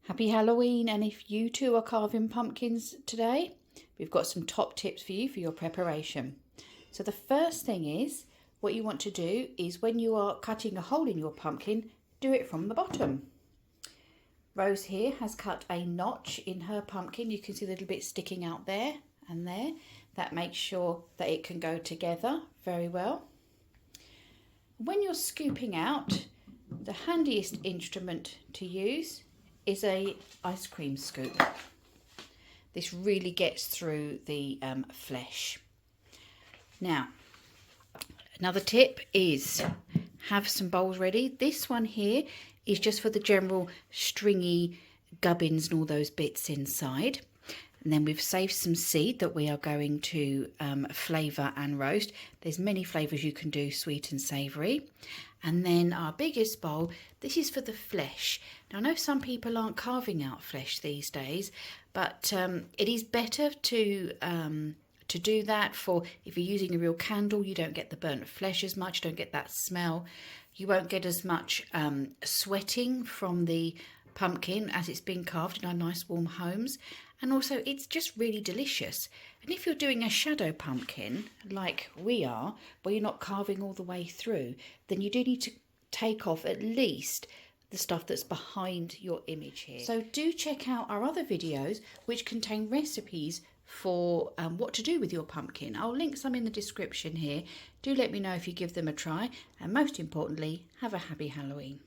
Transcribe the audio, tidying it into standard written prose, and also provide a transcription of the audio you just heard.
Happy Halloween, and if you too are carving pumpkins today, we've got some top tips for you for your preparation. So the first thing is, what you want to do is when you are cutting a hole in your pumpkin, do it from the bottom. Rose here has cut a notch in her pumpkin. You can see a little bit sticking out there and there. That makes sure that it can go together very well. When you're scooping out, the handiest instrument to use is a ice cream scoop. This really gets through the flesh. Now, another tip is have some bowls ready. This one here is just for the general stringy gubbins and all those bits inside. And then we've saved some seed that we are going to flavour and roast. There's many flavours you can do, sweet and savoury. And then our biggest bowl, this is for the flesh. Now I know some people aren't carving out flesh these days, but it is better to do that for if you're using a real candle. You don't get the burnt flesh as much, don't get that smell. You won't get as much sweating from the pumpkin as it's been carved in our nice warm homes. And also it's just really delicious. And if you're doing a shadow pumpkin like we are, where you're not carving all the way through, then you do need to take off at least the stuff that's behind your image here. So do check out our other videos which contain recipes for what to do with your pumpkin. I'll link some in the description here. Do let me know if you give them a try, and most importantly, have a happy Halloween.